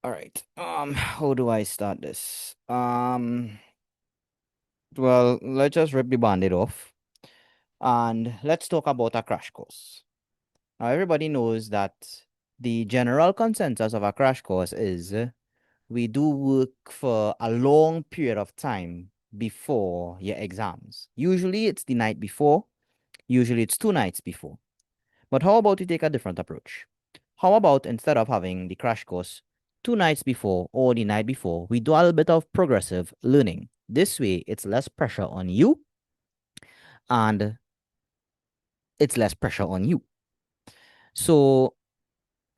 All right. How do I start this? Well, let's just rip the band-aid off and let's talk about a crash course. Now, everybody knows that the general consensus of a crash course is we do work for a long period of time before your exams. Usually it's the night before, usually it's 2 nights before. But how about you take a different approach? How about instead of having the crash course 2 nights before or the night before, we do a little bit of progressive learning. This way, it's less pressure on you and it's less pressure on you. So,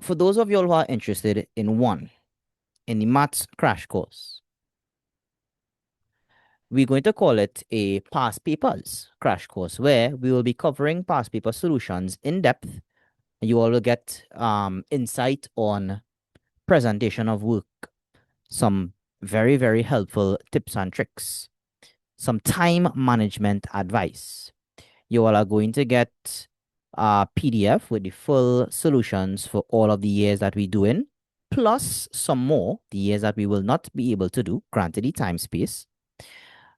for those of you all who are interested in the maths crash course, we're going to call it a past papers crash course where we will be covering past paper solutions in depth. You all will get insight on presentation of work, some very, very helpful tips and tricks, some time management advice. You all are going to get a PDF with the full solutions for all of the years that we do in, plus some more, the years that we will not be able to do, granted the time space.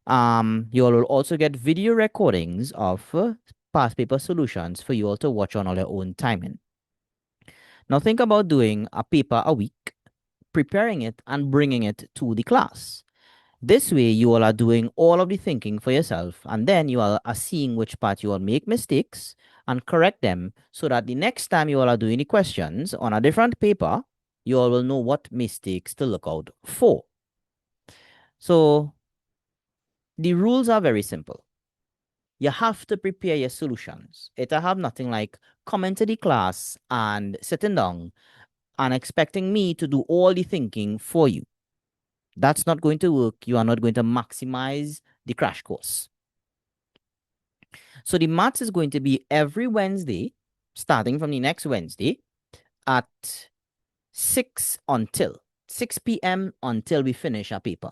You all will also get video recordings of past paper solutions for you all to watch on all your own timing. Now think about doing a paper a week, preparing it and bringing it to the class. This way, you all are doing all of the thinking for yourself, and then you all are seeing which part you all make mistakes and correct them so that the next time you all are doing the questions on a different paper, you all will know what mistakes to look out for. So, the rules are very simple. You have to prepare your solutions. It'll have nothing like coming to the class and sitting down and expecting me to do all the thinking for you. That's not going to work. You are not going to maximize the crash course. So the maths is going to be every Wednesday, starting from the next Wednesday at 6 p.m. until we finish our paper.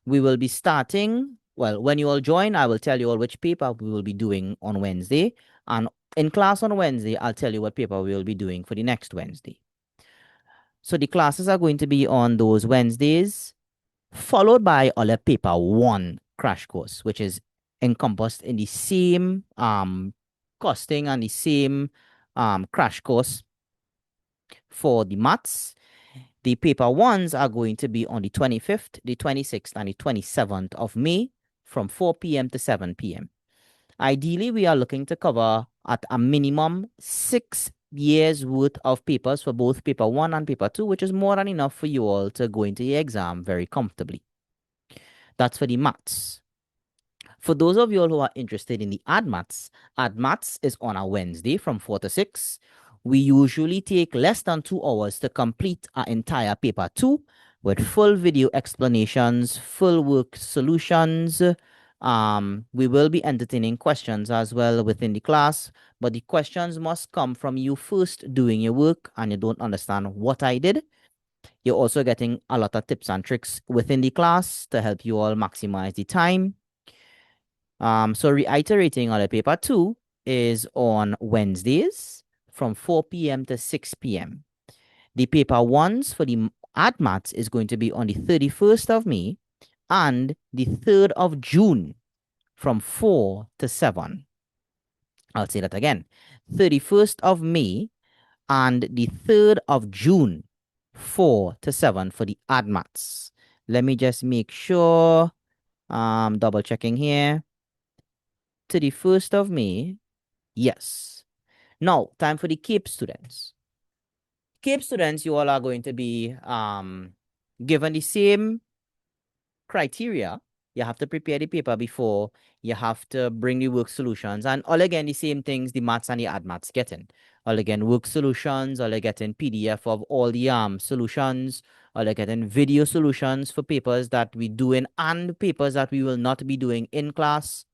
We will be starting, well, when you all join, I will tell you all which paper we will be doing on Wednesday. And in class on Wednesday, I'll tell you what paper we will be doing for the next Wednesday. So the classes are going to be on those Wednesdays, followed by our paper one crash course, which is encompassed in the same costing and the same crash course for the maths. The paper ones are going to be on the 25th, the 26th, and the 27th of May from 4 p.m. to 7 p.m. Ideally, we are looking to cover at a minimum 6 years worth of papers for both paper one and paper two, which is more than enough for you all to go into the exam very comfortably. That's for the maths. For those of you all who are interested in the Add Maths is on a Wednesday from 4 to 6. We usually take less than 2 hours to complete our entire paper 2 with full video explanations, full work solutions. We will be entertaining questions as well within the class, but the questions must come from you first doing your work and you don't understand what I did. You're also getting a lot of tips and tricks within the class to help you all maximize the time. So reiterating on the paper 2 is on Wednesdays from 4 p.m. to 6 p.m. The paper 1s for the Add Maths is going to be on the 31st of May and the 3rd of June from 4 to 7. I'll say that again. 31st of May and the 3rd of June, 4 to 7 for the Add Maths. Let me just make sure. Double checking here. 31st of May. Yes. Now, time for the CAPE students. CAPE students, you all are going to be given the same criteria. You have to prepare the paper before. You have to bring the work solutions. And all again, the same things the maths and the Add Maths getting. All again, work solutions. All getting PDF of all the solutions. All getting video solutions for papers that we doing and papers that we will not be doing in class.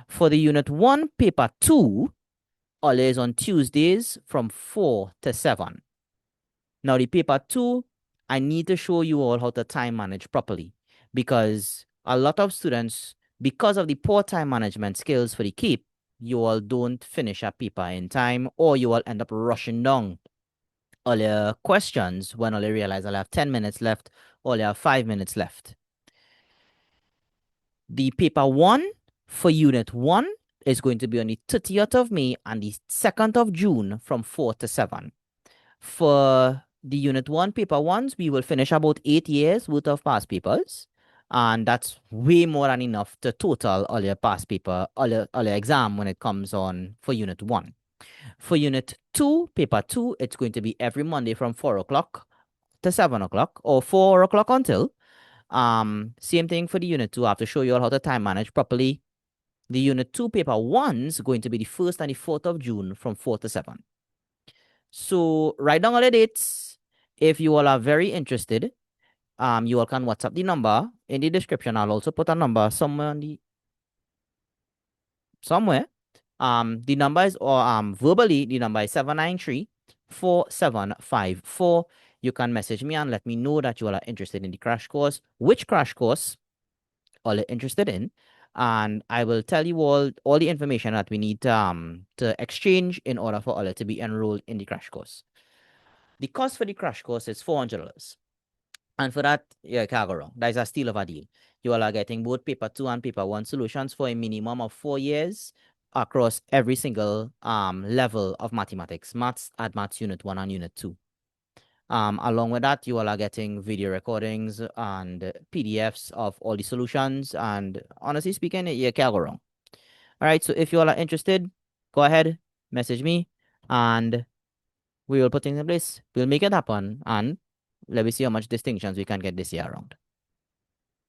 For the Unit 1, Paper 2, always on Tuesdays from 4 to 7. Now, the Paper 2, I need to show you all how to time manage properly because a lot of students, because of the poor time management skills for the CAPE, you all don't finish a paper in time or you all end up rushing down all your questions when all you realize I'll have 10 minutes left, or you have 5 minutes left. The paper one for unit one is going to be on the 30th of May and the 2nd of June from 4 to 7. For the unit one paper ones, we will finish about 8 years worth of past papers. And that's way more than enough to total all your past paper, all your exam when it comes on for unit one. For unit two, paper two, it's going to be every Monday from 4 o'clock to 7 o'clock or 4 o'clock until. Same thing for the unit two. I have to show you all how to time manage properly. The unit two paper one's going to be the 1st and the 4th of June from 4 to 7. So write down all the dates. If you all are very interested, you all can WhatsApp the number in the description. I'll also put a number somewhere somewhere. The number is, or verbally, the number is 793-4754. You can message me and let me know that you all are interested in the crash course, which crash course all are interested in, and I will tell you all the information that we need to exchange in order for all to be enrolled in the crash course. The cost for the crash course is $400. And for that, you can't go wrong. That is a steal of a deal. You all are getting both paper two and paper one solutions for a minimum of 4 years across every single level of mathematics, maths, maths unit one and unit two. Along with that, you all are getting video recordings and PDFs of all the solutions. And honestly speaking, you can't go wrong. All right. So if you all are interested, go ahead, message me, and we will put things in place. We'll make it happen. And let me see how much distinctions we can get this year around.